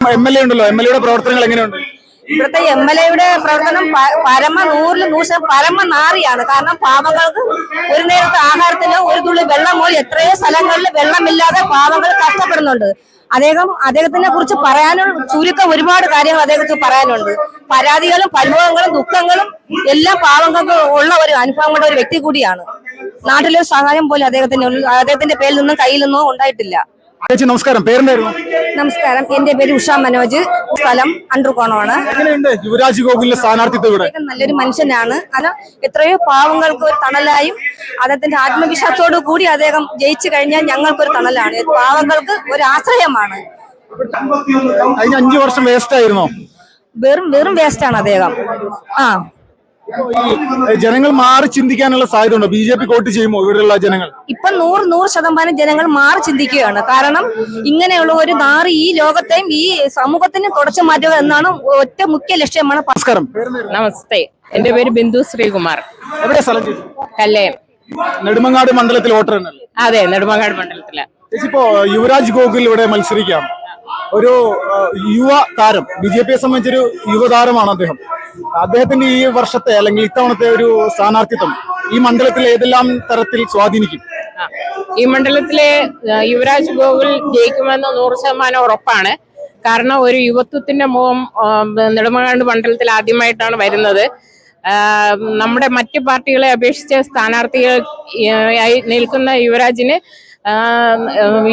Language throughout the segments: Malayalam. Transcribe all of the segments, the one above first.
MLA ഉണ്ടല്ലോ, MLA പ്രവർത്തനങ്ങൾ എങ്ങനെയുണ്ട്? ഇവിടുത്തെ MLA പ്രവർത്തനം പരമ 100% പരമ നാറിയാണ്. കാരണം പാവങ്ങൾക്ക് ഒരു നേരത്തെ ആഹാരത്തിന് ഒരു തുള്ളി വെള്ളം പോലും എത്രയോ സ്ഥലങ്ങളിൽ വെള്ളമില്ലാതെ പാവങ്ങൾ കഷ്ടപ്പെടുന്നുണ്ട്. അദ്ദേഹത്തിനെ കുറിച്ച് പറയാനുള്ള ചുരുക്കം ഒരുപാട് കാര്യങ്ങൾ അദ്ദേഹത്തിന് പറയാനുണ്ട്. പരാതികളും പരിഭവങ്ങളും ദുഃഖങ്ങളും എല്ലാം പാവങ്ങൾക്ക് ഉള്ള ഒരു അനുഭവങ്ങളുടെ ഒരു വ്യക്തി കൂടിയാണ്. നാട്ടിലൊരു സഹായം പോലും അദ്ദേഹത്തിന്റെ പേരിൽ നിന്നും കയ്യിൽ നിന്നോ ഉണ്ടായിട്ടില്ല. ചേച്ചി നമസ്കാരം, പേരെന്തായിരുന്നു? നമസ്കാരം, എന്റെ പേര് ഉഷ മനോജ്, സ്ഥലം അണ്ടർകോണമാണ്. യുവരാജ് ഗോകുലിന്റെ സ്ഥാനാർത്ഥിത്വം ഇവിടെ നല്ലൊരു മനുഷ്യനാണ്. കാരണം എത്രയോ പാവങ്ങൾക്ക് ഒരു തണലായും അദ്ദേഹത്തിന്റെ ആത്മവിശ്വാസത്തോടു കൂടി അദ്ദേഹം ജയിച്ചു കഴിഞ്ഞാൽ ഞങ്ങൾക്കൊരു തണലാണ്, പാവങ്ങൾക്ക് ഒരു ആശ്രയമാണ്. കഴിഞ്ഞ 5 വർഷം വേസ്റ്റ് ആയിരുന്നോ? വെറും വേസ്റ്റ് ആണ് അദ്ദേഹം. ജനങ്ങൾ മാറി ചിന്തിക്കാനുള്ള സാധ്യത ഉണ്ടോ? BJP വോട്ട് ചെയ്യുമോ ഇവിടെയുള്ള ജനങ്ങൾ? ഇപ്പൊ 100% ജനങ്ങൾ മാറി ചിന്തിക്കുകയാണ്. കാരണം ഇങ്ങനെയുള്ള ഒരു നാറി ഈ ലോകത്തെയും ഈ സമൂഹത്തിനും തുടച്ചു മാറ്റുക എന്നാണ് ഒറ്റ മുഖ്യ ലക്ഷ്യമാണ്. നമസ്കാരം. നമസ്തേ, എന്റെ പേര് ബിന്ദു ശ്രീകുമാർ. എവിടെ സ്ഥലം? കല്ലയം, നെടുമങ്ങാട് മണ്ഡലത്തിൽ വോട്ടർ തന്നെയല്ലേ? അതെ, നെടുമങ്ങാട് മണ്ഡലത്തില്. ഇപ്പോ യുവരാജ് ഗോകുൽ ഇവിടെ മത്സരിക്കാം. ഒരു യുവ താരം, BJPയെ സംബന്ധിച്ചൊരു യുവതാരമാണ് അദ്ദേഹം. അദ്ദേഹത്തിന്റെ ഈ വർഷത്തെ അല്ലെങ്കിൽ ഇത്തവണത്തെ ഒരു സ്ഥാനാർത്ഥിത്വം ഈ മണ്ഡലത്തിൽ ഏതെല്ലാം തരത്തിൽ സ്വാധീനിക്കും? ഈ മണ്ഡലത്തിലെ യുവരാജ് ഗോകുൽ ജയിക്കുമെന്ന് 100% ഉറപ്പാണ്. കാരണം ഒരു യുവത്വത്തിന്റെ മുഖം നെടുമങ്ങാട് മണ്ഡലത്തിൽ ആദ്യമായിട്ടാണ് വരുന്നത്. നമ്മുടെ മറ്റ് പാർട്ടികളെ അപേക്ഷിച്ച് സ്ഥാനാർത്ഥികൾ ആയി നിൽക്കുന്ന യുവരാജിന്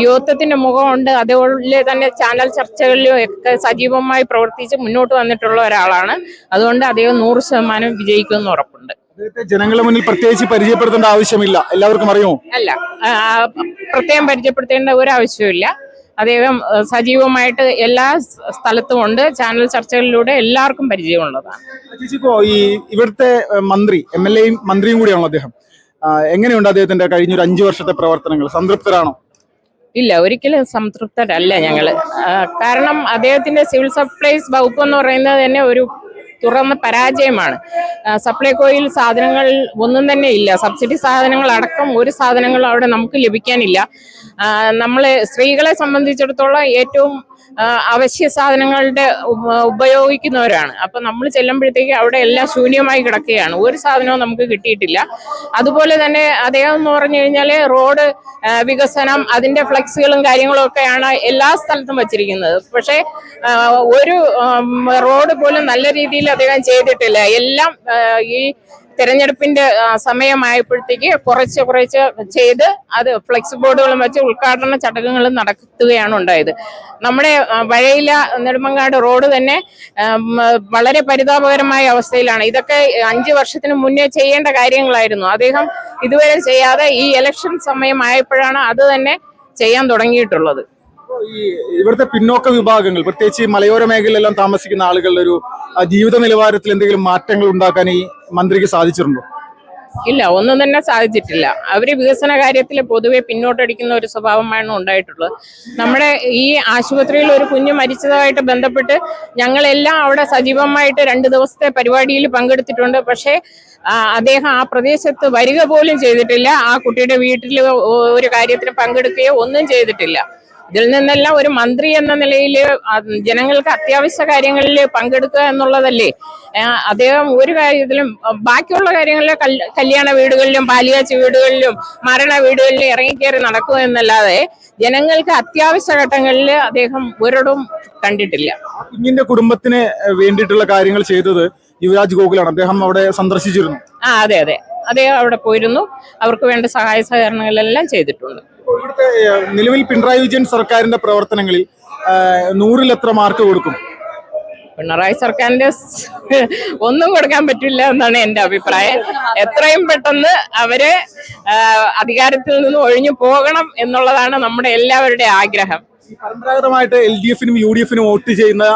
യുവത്വത്തിന്റെ മുഖമുണ്ട്. അതുപോലെ തന്നെ ചാനൽ ചർച്ചകളിലും ഒക്കെ സജീവമായി പ്രവർത്തിച്ച് മുന്നോട്ട് വന്നിട്ടുള്ള ഒരാളാണ്. അതുകൊണ്ട് അദ്ദേഹം 100% വിജയിക്കുമെന്ന് ഉറപ്പുണ്ട്. ജനങ്ങളുടെ മുന്നിൽ പ്രത്യേകിച്ച് പരിചയപ്പെടുത്തേണ്ട ആവശ്യമില്ല, എല്ലാവർക്കും അറിയുമോ? അല്ല, പ്രത്യേകം പരിചയപ്പെടുത്തേണ്ട ഒരു ആവശ്യമില്ല. അദ്ദേഹം സജീവമായിട്ട് എല്ലാ സ്ഥലത്തും ഉണ്ട്. ചാനൽ ചർച്ചകളിലൂടെ എല്ലാവർക്കും പരിചയമുള്ളതാണ്. ഇവിടുത്തെ മന്ത്രി, MLA മന്ത്രിയും കൂടിയാണല്ലോ അദ്ദേഹം. എങ്ങനെയുണ്ട് അദ്ദേഹത്തിന്റെ കഴിഞ്ഞൊരു 5 വർഷത്തെ പ്രവർത്തനങ്ങൾ? സംതൃപ്തരാണോ? ഇല്ല, ഒരിക്കലും സംതൃപ്തരല്ല ഞങ്ങള്. കാരണം അദ്ദേഹത്തിന്റെ സിവിൽ സപ്ലൈസ് വകുപ്പ് എന്ന് പറയുന്നത് തന്നെ ഒരു തുറന്ന പരാജയമാണ്. സപ്ലൈകോയിൽ സാധനങ്ങൾ ഒന്നും തന്നെ ഇല്ല. സബ്സിഡി സാധനങ്ങൾ അടക്കം ഒരു സാധനങ്ങളും അവിടെ നമുക്ക് ലഭിക്കാനില്ല. നമ്മളെ സ്ത്രീകളെ സംബന്ധിച്ചിടത്തോളം ഏറ്റവും അവശ്യ സാധനങ്ങളുടെ ഉപയോഗിക്കുന്നവരാണ്. അപ്പൊ നമ്മൾ ചെല്ലുമ്പോഴത്തേക്ക് അവിടെ എല്ലാം ശൂന്യമായി കിടക്കുകയാണ്, ഒരു സാധനവും നമുക്ക് കിട്ടിയിട്ടില്ല. അതുപോലെ തന്നെ അദ്ദേഹം എന്ന് പറഞ്ഞു കഴിഞ്ഞാൽ റോഡ് വികസനം, അതിന്റെ ഫ്ലെക്സുകളും കാര്യങ്ങളും ഒക്കെയാണ് എല്ലാ സ്ഥലത്തും വച്ചിരിക്കുന്നത്. പക്ഷെ ഒരു റോഡ് പോലും നല്ല രീതിയിൽ അദ്ദേഹം ചെയ്തിട്ടില്ല. എല്ലാം ഈ തെരഞ്ഞെടുപ്പിന്റെ സമയമായപ്പോഴത്തേക്ക് കുറച്ച് ചെയ്ത് അത് ഫ്ലെക്സ് ബോർഡുകളും വെച്ച് ഉദ്ഘാടന ചടങ്ങുകളും നടത്തുകയാണ് ഉണ്ടായത്. നമ്മുടെ വഴയില നെടുമങ്ങാട് റോഡ് തന്നെ വളരെ പരിതാപകരമായ അവസ്ഥയിലാണ്. ഇതൊക്കെ 5 വർഷത്തിന് മുന്നേ ചെയ്യേണ്ട കാര്യങ്ങളായിരുന്നു. അദ്ദേഹം ഇതുവരെ ചെയ്യാതെ ഈ ഇലക്ഷൻ സമയമായപ്പോഴാണ് അത് തന്നെ ചെയ്യാൻ തുടങ്ങിയിട്ടുള്ളത്. ഇവിടുത്തെ പിന്നോക്ക വിഭാഗങ്ങൾ, പ്രത്യേകിച്ച് മലയോര മേഖലയിലെല്ലാം താമസിക്കുന്ന ആളുകളുടെ ഒരു ജീവിത നിലവാരത്തിൽ എന്തെങ്കിലും മാറ്റങ്ങൾ ഉണ്ടാക്കാൻ ഈ മന്ത്രിക്ക് സാധിച്ചിട്ടുണ്ടോ? ഇല്ല, ഒന്നും തന്നെ സാധിച്ചിട്ടില്ല. അവര് വികസന കാര്യത്തിൽ പൊതുവെ പിന്നോട്ടടിക്കുന്ന ഒരു സ്വഭാവമാണ് ഉണ്ടായിട്ടുള്ളത്. നമ്മുടെ ഈ ആശുപത്രിയിൽ ഒരു കുഞ്ഞ് മരിച്ചതായിട്ട് ബന്ധപ്പെട്ട് ഞങ്ങളെല്ലാം അവിടെ സജീവമായിട്ട് 2 ദിവസത്തെ പരിപാടിയിൽ പങ്കെടുത്തിട്ടുണ്ട്. പക്ഷേ അദ്ദേഹം ആ പ്രദേശത്ത് വരിക പോലും ചെയ്തിട്ടില്ല. ആ കുട്ടിയുടെ വീട്ടിൽ ഒരു കാര്യത്തിന് പങ്കെടുക്കുകയോ ഒന്നും ചെയ്തിട്ടില്ല. ഇതിൽ നിന്നെല്ലാം ഒരു മന്ത്രി എന്ന നിലയിൽ ജനങ്ങൾക്ക് അത്യാവശ്യ കാര്യങ്ങളിൽ പങ്കെടുക്കുക എന്നുള്ളതല്ലേ. അദ്ദേഹം ഒരു കാര്യത്തിലും ബാക്കിയുള്ള കാര്യങ്ങളിലെ കല്യാണ വീടുകളിലും പാലിയാച്ചി വീടുകളിലും മരണ വീടുകളിലും ഇറങ്ങിക്കയറി നടക്കുക എന്നല്ലാതെ ജനങ്ങൾക്ക് അത്യാവശ്യ ഘട്ടങ്ങളിൽ അദ്ദേഹം ഒരിടവും കണ്ടിട്ടില്ല. കുഞ്ഞിന്റെ കുടുംബത്തിന് വേണ്ടിയിട്ടുള്ള കാര്യങ്ങൾ ചെയ്തത് യുവരാജ് ഗോകുലാണ്. അദ്ദേഹം അവിടെ സന്ദർശിച്ചിരുന്നു. അതെ, അദ്ദേഹം അവിടെ പോയിരുന്നു. അവർക്ക് വേണ്ട സഹായ സഹകരണങ്ങളെല്ലാം ചെയ്തിട്ടുണ്ട്. ഇവിടുത്തെ നിലവിൽ പിണറായി വിജയൻ സർക്കാരിന്റെ പ്രവർത്തനങ്ങളിൽ 100-ൽ എത്ര മാർക്ക് കൊടുക്കും? പിണറായി സർക്കാരിന്റെ ഒന്നും കൊടുക്കാൻ പറ്റില്ല എന്നാണ് എന്റെ അഭിപ്രായം. എത്രയും പെട്ടെന്ന് അവരെ അധികാരത്തിൽ നിന്ന് ഒഴിഞ്ഞു പോകണം എന്നുള്ളതാണ് നമ്മുടെ എല്ലാവരുടെയും ആഗ്രഹം. പരമ്പരാഗതമായിട്ട് LDF-നും UDF-നും വോട്ട് ചെയ്യുന്ന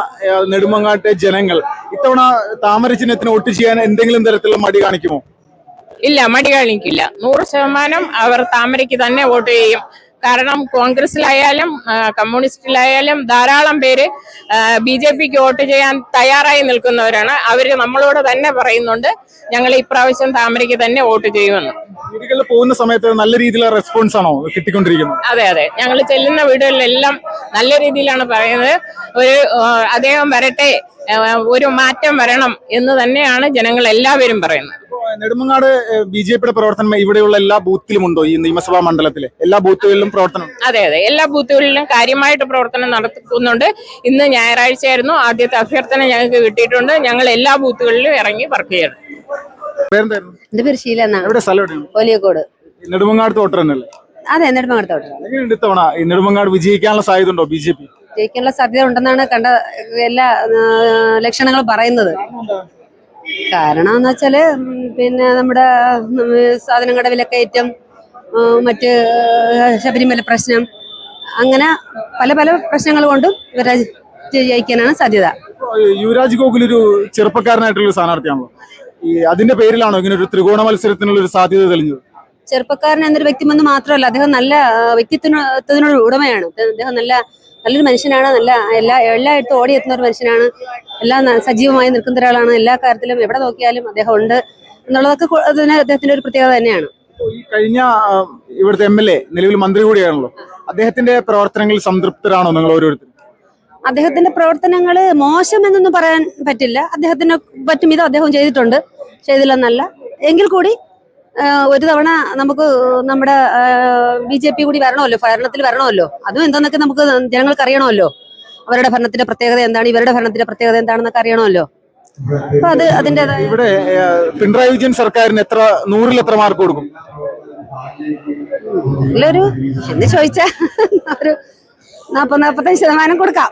നെടുമങ്ങാട്ടെ ജനങ്ങൾ ഇത്തവണ താമര ചിഹ്നത്തിന് വോട്ട് ചെയ്യാൻ എന്തെങ്കിലും തരത്തിലുള്ള മടി കാണിക്കുമോ? ഇല്ല, മടി കാണിക്കില്ല. 100% അവർ താമരയ്ക്ക് തന്നെ വോട്ട് ചെയ്യും. കാരണം കോൺഗ്രസിലായാലും കമ്മ്യൂണിസ്റ്റിലായാലും ധാരാളം പേര് BJPക്ക് വോട്ട് ചെയ്യാൻ തയ്യാറായി നിൽക്കുന്നവരാണ്. അവര് നമ്മളോട് തന്നെ പറയുന്നുണ്ട് ഞങ്ങൾ ഇപ്രാവശ്യം താമരയ്ക്ക് തന്നെ വോട്ട് ചെയ്യുമെന്ന്. വീടുകളിൽ പോകുന്ന സമയത്ത് നല്ല രീതിയിലുള്ള റെസ്പോൺസ് ആണോ കിട്ടിക്കൊണ്ടിരിക്കുന്നത്? അതെ അതെ, ഞങ്ങൾ ചെല്ലുന്ന വീടുകളിലെല്ലാം നല്ല രീതിയിലാണ് പറയുന്നത്. ഒരു അദ്ദേഹം വരട്ടെ, ഒരു മാറ്റം വരണം എന്ന് തന്നെയാണ് ജനങ്ങൾ എല്ലാവരും പറയുന്നത്. നെടുമങ്ങാട് BJPയുടെ പ്രവർത്തനം ഇവിടെയുള്ള എല്ലാ ബൂത്തിലും ഉണ്ടോ? ഈ നിയമസഭാ മണ്ഡലത്തിലെ എല്ലാ ബൂത്തുകളിലും പ്രവർത്തനം? അതെ അതെ, എല്ലാ ബൂത്തുകളിലും കാര്യമായിട്ട് പ്രവർത്തനം നടത്തുന്നുണ്ട്. ഇന്ന് ഞായറാഴ്ചയായിരുന്നു. ആദ്യത്തെ അഭ്യർത്ഥന ഞങ്ങൾക്ക് കിട്ടിയിട്ടുണ്ട്. ഞങ്ങൾ എല്ലാ ബൂത്തുകളിലും ഇറങ്ങി വർക്ക് ചെയ്യണം. പേരെന്തായിരുന്നു? എന്റെ പേര് ഷീല എന്നാണ്. എവിടെ സ്ഥലം എവിടെയാണ്? കോലിയക്കോട്. നെടുമങ്ങാട് തോട്ടർ തന്നെയല്ലേ? അതെ, നെടുമങ്ങാട് തോട്ടർ. എങ്ങനെയുണ്ട് ഇത്തവണ ഈ നെടുമങ്ങാട് വിജയിക്കാനുള്ള സാധ്യത ഉണ്ടോ BJP? ജയിക്കാനുള്ള സാധ്യത ഉണ്ടെന്നാണ് കണ്ട എല്ലാ ലക്ഷണങ്ങളും പറയുന്നത്. കാരണം എന്ന് വെച്ചാല് പിന്നെ നമ്മുടെ സാധനങ്ങളുടെ വിലക്കയറ്റം, മറ്റ് ശബരിമല പ്രശ്നം, അങ്ങനെ പല പല പ്രശ്നങ്ങൾ കൊണ്ടും ഇവരെ ജയിക്കാനാണ് സാധ്യത. യുവരാജ് ഗോകുൽ ഒരു ചെറുപ്പക്കാരനായിട്ടുള്ള സ്ഥാനാർത്ഥിയാണല്ലോ. ഈ അതിന്റെ പേരിലാണോ ഇങ്ങനെ ഒരു ത്രികോണ മത്സരത്തിനുള്ള ഒരു സാധ്യത തെളിഞ്ഞത്? ചെറുപ്പക്കാരൻ എന്നൊരു വ്യക്തിമെന്ന് മാത്രമല്ല, അദ്ദേഹം നല്ല വ്യക്തിത്വത്തിനൊരു ഉടമയാണ്. അദ്ദേഹം നല്ലൊരു മനുഷ്യനാണ്. എല്ലായിടത്തും ഓടിയെത്തുന്ന ഒരു മനുഷ്യനാണ്. എല്ലാം സജീവമായി നിൽക്കുന്ന ഒരാളാണ്. എല്ലാ കാര്യത്തിലും എവിടെ നോക്കിയാലും അദ്ദേഹം ഉണ്ട് എന്നുള്ളതൊക്കെ അദ്ദേഹത്തിന്റെ ഒരു പ്രത്യേകത തന്നെയാണ്. ഈ കഴിഞ്ഞ ഇവിടുത്തെ MLA നിലവിൽ മന്ത്രി കൂടിയാണല്ലോ. അദ്ദേഹത്തിന്റെ പ്രവർത്തനങ്ങളിൽ സംതൃപ്തരാണോ നിങ്ങൾ ഓരോരുത്തരും? അദ്ദേഹത്തിന്റെ പ്രവർത്തനങ്ങൾ മോശം എന്നൊന്നും പറയാൻ പറ്റില്ല. അദ്ദേഹത്തിന് പറ്റും വിധം അദ്ദേഹം ചെയ്തിട്ടുണ്ട്. ചെയ്തില്ലെന്നല്ല, എങ്കിൽ കൂടി ഒരു തവണ നമുക്ക് നമ്മുടെ BJP കൂടി വരണമല്ലോ, ഭരണത്തിൽ വരണമല്ലോ. അതും എന്താന്നൊക്കെ നമുക്ക് ജനങ്ങൾക്ക് അറിയണമല്ലോ. അവരുടെ ഭരണത്തിന്റെ പ്രത്യേകത എന്താണ്, ഇവരുടെ ഭരണത്തിന്റെ പ്രത്യേകത എന്താണെന്നൊക്കെ അറിയണമല്ലോ. അപ്പൊ അതിന്റേതായ ഇവിടെ പിണറായി വിജയൻ സർക്കാരിന് 100-ൽ എത്ര മാർക്ക് കൊടുക്കും? ഒരു എന്ന് ചോദിച്ചാ ഒരു 40-45% കൊടുക്കാം.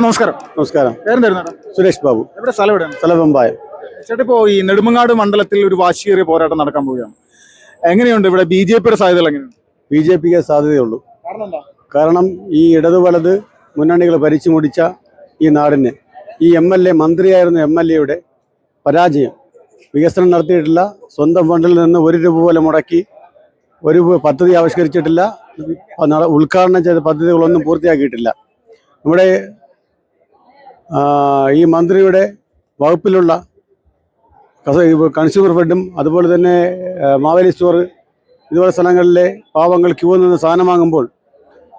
നമസ്കാരം. നമസ്കാരം. പേരെന്തായിരുന്നു? സുരേഷ് ബാബു. എവിടെ സ്ഥലം എവിടെയാണ്? സ്ഥലം വെമ്പായം. ചേട്ടാ, ഇപ്പോ ഈ നെടുമങ്ങാട് മണ്ഡലത്തിൽ ഒരു വാശിയേറിയ പോരാട്ടം നടക്കാൻ പോവുകയാണ്. എങ്ങനെയുണ്ട് ഇവിടെ BJPയുടെ സാധ്യതകൾ? എങ്ങനെയുണ്ട്? BJPക്ക് സാധ്യതയുള്ളൂ. കാരണം ഈ ഇടതു വലത് മുന്നണികൾ ഭരിച്ചു മുടിച്ച ഈ നാടിന് ഈ MLA മന്ത്രിയായിരുന്ന MLAയുടെ പരാജയം, വികസനം നടത്തിയിട്ടില്ല, സ്വന്തം ഫണ്ടിൽ നിന്ന് 1 രൂപ പോലെ മുടക്കി, ഒരു പദ്ധതി ആവിഷ്കരിച്ചിട്ടില്ല, ഉദ്ഘാടനം ചെയ്ത പദ്ധതികളൊന്നും പൂർത്തിയാക്കിയിട്ടില്ല. നമ്മുടെ ഈ മന്ത്രിയുടെ വകുപ്പിലുള്ള കൺസ്യൂമർ ഫെഡും അതുപോലെ തന്നെ മാവേലി സ്റ്റോർ ഇതുപോലെ സ്ഥലങ്ങളിലെ പാവങ്ങൾ ക്യൂ നിന്ന് സാധനം വാങ്ങുമ്പോൾ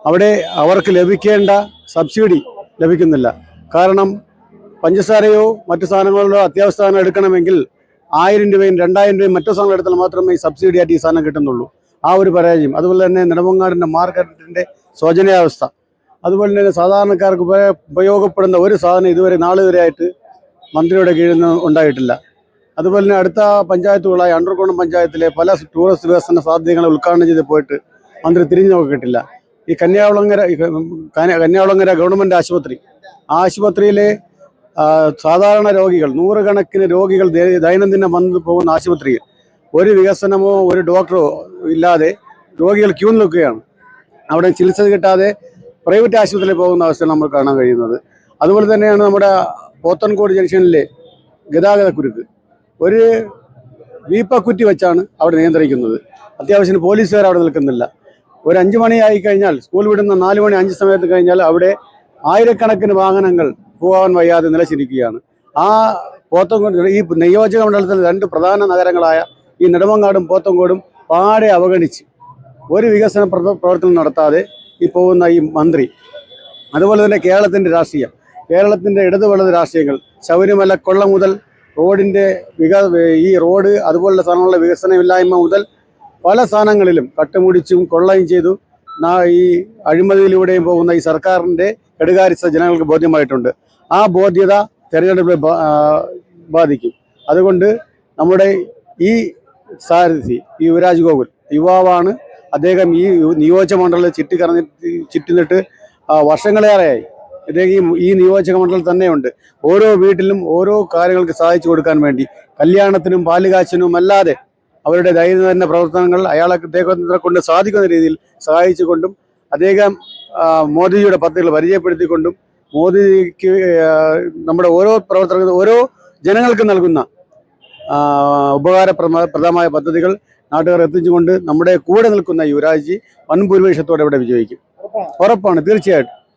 അവിടെ അവർക്ക് ലഭിക്കേണ്ട സബ്സിഡി ലഭിക്കുന്നില്ല. കാരണം പഞ്ചസാരയോ മറ്റു സാധനങ്ങളിലോ അത്യാവശ്യ സാധനം എടുക്കണമെങ്കിൽ 1000 രൂപയും 2000 രൂപയും മറ്റു സാധനങ്ങൾ എടുത്താൽ മാത്രമേ ഈ സബ്സിഡി ആയിട്ട് ഈ സാധനം കിട്ടുന്നുള്ളൂ. ആ ഒരു പരാജയം. അതുപോലെ തന്നെ നെടുമങ്ങാടിൻ്റെ മാർക്കറ്റിൻ്റെ ശോചനീയാവസ്ഥ, അതുപോലെ തന്നെ സാധാരണക്കാർക്ക് ഉപയോഗപ്പെടുന്ന ഒരു സാധനം ഇതുവരെ നാളുവരെയായിട്ട് മന്ത്രിയുടെ കീഴിൽ നിന്ന് ഉണ്ടായിട്ടില്ല. അതുപോലെ തന്നെ അടുത്ത പഞ്ചായത്തുകളായ അണ്ടർകോണം പഞ്ചായത്തിലെ പല ടൂറിസ്റ്റ് വികസന സാധ്യതകളെ ഉദ്ഘാടനം ചെയ്ത് പോയിട്ട് മന്ത്രി തിരിഞ്ഞു നോക്കിയിട്ടില്ല. ഈ കന്യാകുളങ്ങര ഗവൺമെൻറ് ആശുപത്രി, ആശുപത്രിയിലെ സാധാരണ രോഗികൾ, 100 കണക്കിന് രോഗികൾ ദൈനംദിനം വന്നു പോകുന്ന ആശുപത്രിയിൽ ഒരു വികസനമോ ഒരു ഡോക്ടറോ ഇല്ലാതെ രോഗികൾ ക്യൂ നിൽക്കുകയാണ്. അവിടെ ചികിത്സ കിട്ടാതെ പ്രൈവറ്റ് ആശുപത്രിയിൽ പോകുന്ന അവസ്ഥ നമ്മൾ കാണാൻ കഴിയുന്നത്. അതുപോലെ തന്നെയാണ് നമ്മുടെ പോത്തൻകോട് ജംഗ്ഷനിലെ ഗതാഗതക്കുരുക്ക്. ഒരു വീപ്പക്കുറ്റി വെച്ചാണ് അവിടെ നിയന്ത്രിക്കുന്നത്. അത്യാവശ്യത്തിന് പോലീസുകാർ അവിടെ നിൽക്കുന്നില്ല. ഒരു 5 മണിയായി കഴിഞ്ഞാൽ, സ്കൂൾ വിടുന്ന 4 മണി 5 സമയത്ത് കഴിഞ്ഞാൽ അവിടെ ആയിരക്കണക്കിന് വാഹനങ്ങൾ പോകാൻ വയ്യാതെ നിലച്ചിരിക്കുകയാണ്. ആ പോത്തൻകോട്, ഈ നിയോജക മണ്ഡലത്തിലെ 2 പ്രധാന നഗരങ്ങളായ ഈ നെടുമങ്ങാടും പോത്തൻകോടും പാടെ അവഗണിച്ച് ഒരു വികസന പ്രവർത്തനം നടത്താതെ ഈ പോകുന്ന ഈ മന്ത്രി, അതുപോലെ തന്നെ കേരളത്തിൻ്റെ ഇടതു വലത് രാഷ്ട്രീയങ്ങൾ, ശബരിമല കൊള്ള മുതൽ റോഡിൻ്റെ ഈ റോഡ് അതുപോലുള്ള സാധനങ്ങളുടെ വികസനമില്ലായ്മ മുതൽ പല സാധനങ്ങളിലും കട്ടുമുടിച്ചും കൊള്ളയും ചെയ്തു ഈ അഴിമതിയിലൂടെയും പോകുന്ന ഈ സർക്കാരിൻ്റെ കെടുകാര്യസ്ഥ ജനങ്ങൾക്ക് ബോധ്യമായിട്ടുണ്ട്. ആ ബോധ്യത തെരഞ്ഞെടുപ്പിൽ ബാധിക്കും. അതുകൊണ്ട് നമ്മുടെ ഈ സാരഥി യുവരാജ് ഗോകുൽ യുവാവാണ്. അദ്ദേഹം ഈ നിയോജക മണ്ഡലത്തിൽ ചുറ്റിനിട്ട് വർഷങ്ങളേറെയായി. ഇദ്ദേഹം ഈ നിയോജക മണ്ഡലത്തിൽ തന്നെയുണ്ട്. ഓരോ വീട്ടിലും ഓരോ കാര്യങ്ങൾക്ക് സാധിച്ചു കൊടുക്കാൻ വേണ്ടി, കല്യാണത്തിനും പാലുകാച്ചിനും അല്ലാതെ അവരുടെ ദൈനംദിന പ്രവർത്തനങ്ങൾ അദ്ദേഹത്തെ കൊണ്ട് സാധിക്കുന്ന രീതിയിൽ സഹായിച്ചുകൊണ്ടും, അദ്ദേഹം മോദിജിയുടെ പദ്ധതികൾ പരിചയപ്പെടുത്തിക്കൊണ്ടും, മോദിക്ക് നമ്മുടെ ഓരോ പ്രവർത്തനങ്ങളും ഓരോ ജനങ്ങൾക്ക് നൽകുന്ന ഉപകാരപ്രദമായ പദ്ധതികൾ നാട്ടുകാർ എത്തിച്ചുകൊണ്ട് നമ്മുടെ കൂടെ നിൽക്കുന്ന യുവരാജ് വൻ ഭൂരിപക്ഷത്തോടെ ഇവിടെ വിജയിക്കും. ഉറപ്പാണ്, തീർച്ചയായിട്ടും.